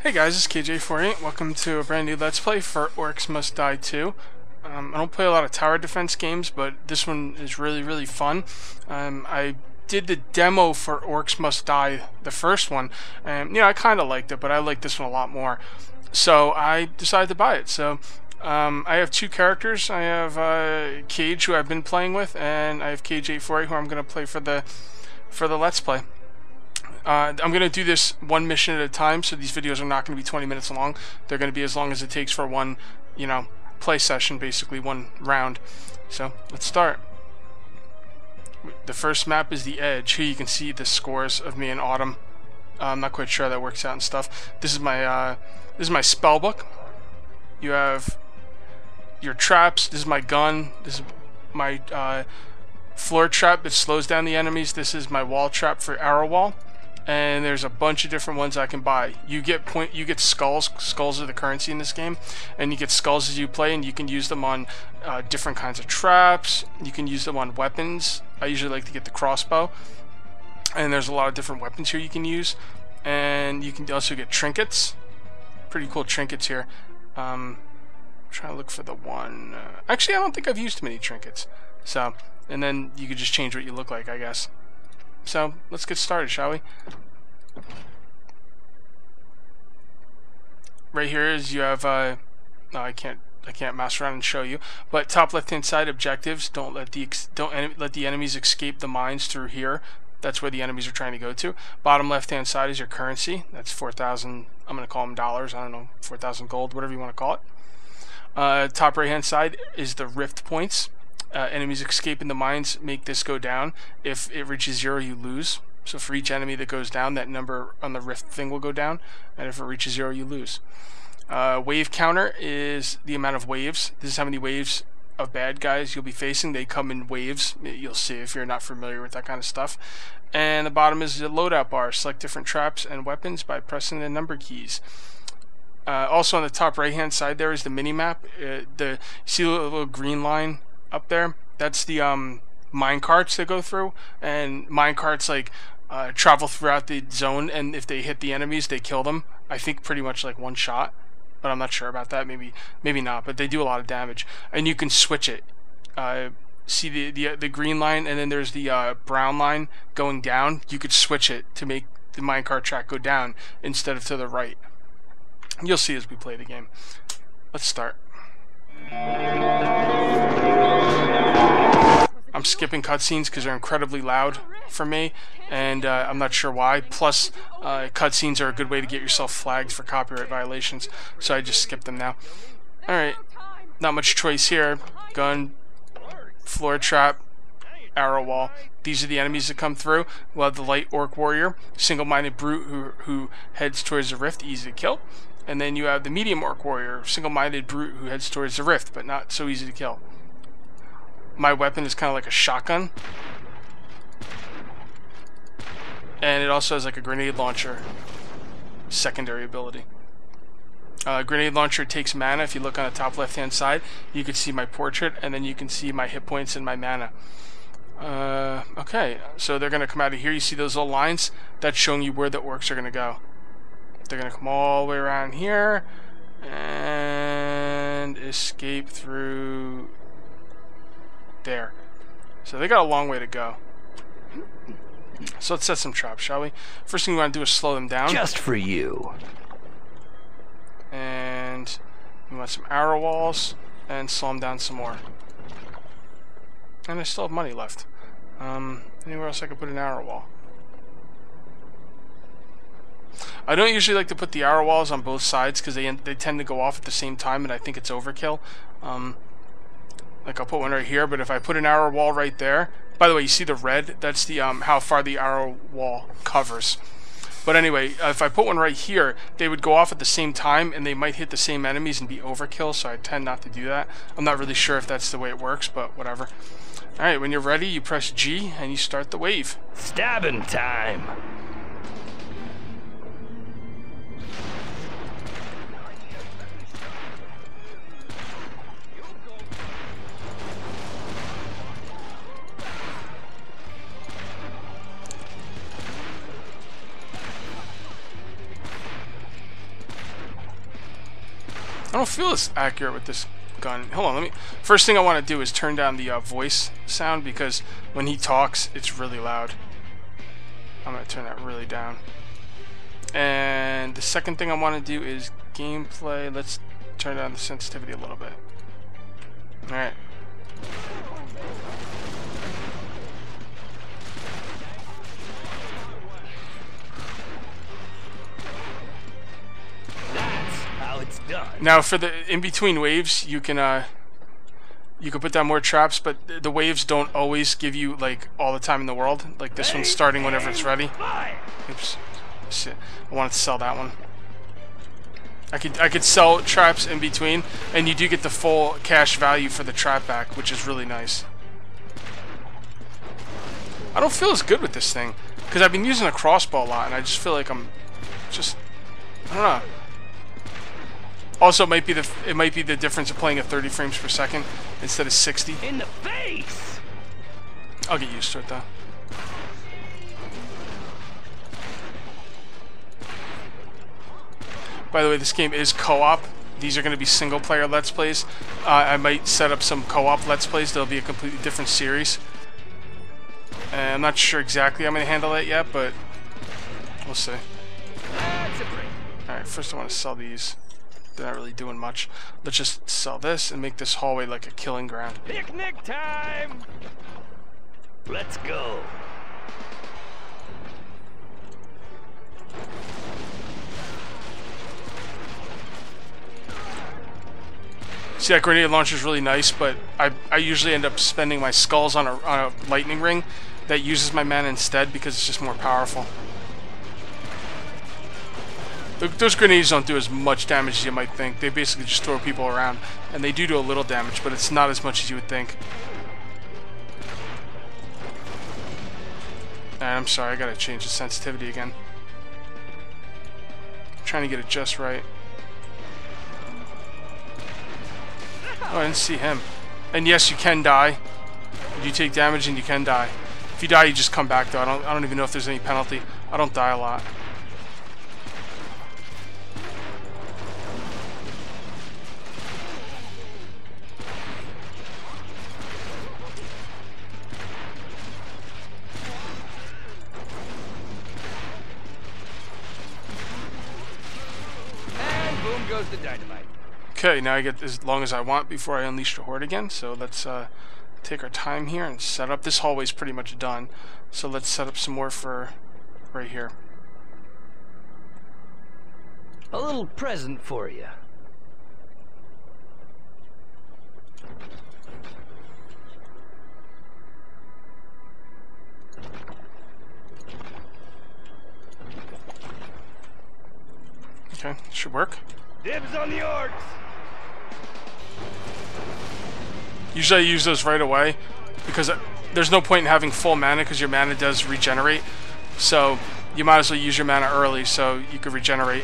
Hey guys, it's KJ48. Welcome to a brand new Let's Play for Orcs Must Die 2. I don't play a lot of tower defense games, but this one is really fun. I did the demo for Orcs Must Die, the first one, and I kind of liked it, but I like this one a lot more. So I decided to buy it. So I have two characters. I have Cage, who I've been playing with, and I have KJ48, who I'm going to play for the Let's Play. I'm going to do this one mission at a time, so these videos are not going to be 20 minutes long. They're going to be as long as it takes for one, play session, basically one round. So, let's start. The first map is the Edge. Here you can see the scores of me and Autumn. I'm not quite sure how that works out and stuff. This is my spell book. You have your traps. This is my gun. This is my floor trap that slows down the enemies. This is my wall trap for arrow wall. And there's a bunch of different ones I can buy. You get skulls. Skulls are the currency in this game, and you get skulls as you play, and you can use them on different kinds of traps. You can use them on weapons. I usually like to get the crossbow, and there's a lot of different weapons here you can use. And you can also get trinkets. Pretty cool trinkets here. I'm trying to look for the one. Actually, I don't think I've used many trinkets. So, and then you could just change what you look like, I guess. So, let's get started, shall we? Right here is you have no, I can't mouse around and show you, but top left hand side objectives. Don't let the enemies escape the mines through here. That's where the enemies are trying to go to. Bottom left hand side is your currency. That's 4,000, I'm going to call them dollars, I don't know, 4,000 gold, whatever you want to call it. Top right hand side is the rift points. Enemies escaping the mines make this go down. If it reaches 0, you lose. So for each enemy that goes down, that number on the rift thing will go down, and if it reaches 0, you lose. Wave counter is the amount of waves. This is how many waves of bad guys you'll be facing. They come in waves. You'll see if you're not familiar with that kind of stuff. And the bottom is the loadout bar. Select different traps and weapons by pressing the number keys. Also on the top right hand side there is the mini map. See the little green line up there? That's the mine carts that go through, and mine carts travel throughout the zone, and if they hit the enemies, they kill them. I think pretty much like one shot, but I'm not sure about that. Maybe not, but they do a lot of damage, and you can switch it. See the green line, and then there's the brown line going down. You could switch it to make the minecart track go down instead of to the right. You'll see as we play the game. Let's start. I'm skipping cutscenes because they're incredibly loud for me, and I'm not sure why. Plus, cutscenes are a good way to get yourself flagged for copyright violations, so I just skip them now. Alright, not much choice here. Gun, floor trap, arrow wall. These are the enemies that come through. We'll have the light orc warrior, single-minded brute who heads towards the rift, easy to kill. And then you have the medium orc warrior, single-minded brute who heads towards the rift, but not so easy to kill. My weapon is kind of like a shotgun. And it also has like a grenade launcher secondary ability. Grenade launcher takes mana. If you look on the top left-hand side, you can see my portrait, and then you can see my hit points and my mana. Okay, so they're going to come out of here. You see those little lines? That's showing you where the orcs are going to go. They're going to come all the way around here and escape through there. So they got a long way to go. So let's set some traps, shall we? First thing we want to do is slow them down. Just for you. And we want some arrow walls and slow them down some more. And I still have money left. Anywhere else I could put an arrow wall? I don't usually like to put the arrow walls on both sides because they tend to go off at the same time, and I think it's overkill. Like I'll put one right here, but if I put an arrow wall right there, by the way, you see the red? That's the how far the arrow wall covers. But anyway, if I put one right here, they would go off at the same time, and they might hit the same enemies and be overkill, so I tend not to do that. I'm not really sure if that's the way it works, but whatever. Alright, when you're ready, you press G, and you start the wave. Stabbing time! I don't feel as accurate with this gun. Hold on, let me... First thing I want to do is turn down the voice sound, because when he talks, it's really loud. I'm going to turn that really down. And the second thing I want to do is gameplay. Let's turn down the sensitivity a little bit. Alright. That's how it's done. Now for the in-between waves, you can put down more traps, but the waves don't always give you like all the time in the world. Like this one's starting whenever it's ready. Oops. Shit. I wanted to sell that one. I could sell traps in between, and you do get the full cash value for the trap back, which is really nice. I don't feel as good with this thing because I've been using a crossbow a lot, and I just feel like I'm just, I don't know. Also, it might be the difference of playing at 30 frames per second instead of 60. In the face. I'll get used to it though. By the way, this game is co-op. These are going to be single-player Let's Plays. I might set up some co-op Let's Plays. They'll be a completely different series. And I'm not sure exactly how I'm going to handle that yet, but we'll see. Alright, first I want to sell these. They're not really doing much. Let's just sell this and make this hallway like a killing ground. Picnic time! Let's go. See, that grenade launcher is really nice, but I usually end up spending my skulls on a lightning ring that uses my mana instead because it's just more powerful. Those grenades don't do as much damage as you might think. They basically just throw people around, and they do a little damage, but it's not as much as you would think. I'm sorry, I gotta change the sensitivity again. I'm trying to get it just right. Oh, I didn't see him. And yes, you can die. You take damage and you can die. If you die, you just come back though. I don't even know if there's any penalty. I don't die a lot. And boom goes the dynamite. Okay, now I get as long as I want before I unleash the horde again. So let's take our time here and set up. This hallway's pretty much done. So let's set up some more for right here. A little present for you. Okay, should work. Dibs on the orcs. Usually I use those right away because there's no point in having full mana because your mana does regenerate. So you might as well use your mana early so you could regenerate.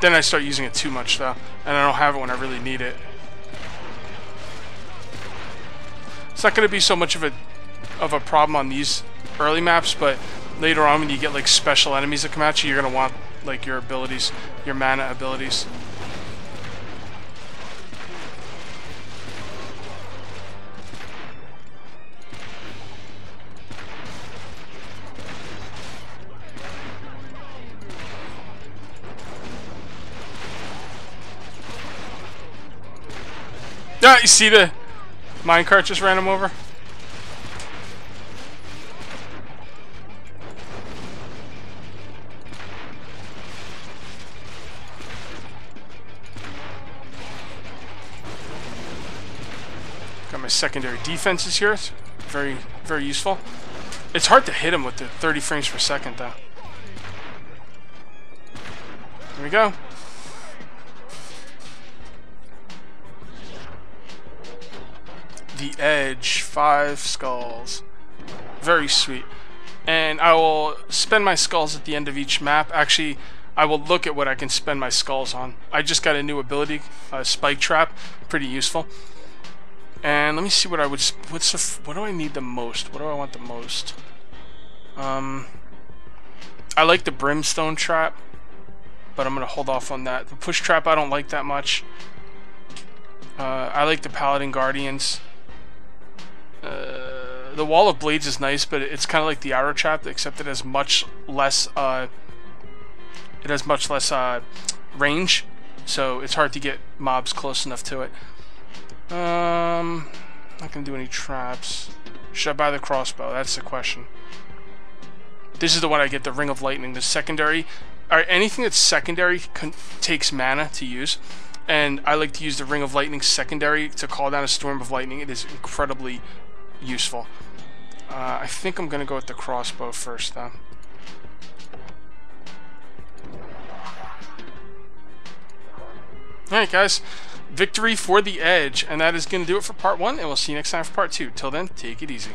Then I start using it too much though, and I don't have it when I really need it. It's not going to be so much of a problem on these early maps, but later on when you get like special enemies that come at you, you're going to want like your abilities, your mana abilities. Yeah, you see the minecart just ran him over? Got my secondary defenses here. It's very, very useful. It's hard to hit him with the 30 frames per second, though. Here we go. The Edge, 5 skulls. Very sweet. And I will spend my skulls at the end of each map. Actually, I will look at what I can spend my skulls on. I just got a new ability, Spike Trap. Pretty useful. And let me see what I would... what do I need the most? What do I want the most? I like the Brimstone Trap. but I'm going to hold off on that. The push trap I don't like that much. I like the Paladin Guardians. The Wall of Blades is nice, but it's kind of like the arrow trap, except it has much less. Range, so it's hard to get mobs close enough to it. Not gonna do any traps. Should I buy the crossbow? That's the question. This is the one I get, the Ring of Lightning. The secondary, or anything that's secondary takes mana to use, and I like to use the Ring of Lightning secondary to call down a storm of lightning. It is incredibly useful. I think I'm gonna go with the crossbow first, though. Alright, guys. Victory for the Edge, and that is going to do it for part 1, and we'll see you next time for part 2. Till then, take it easy.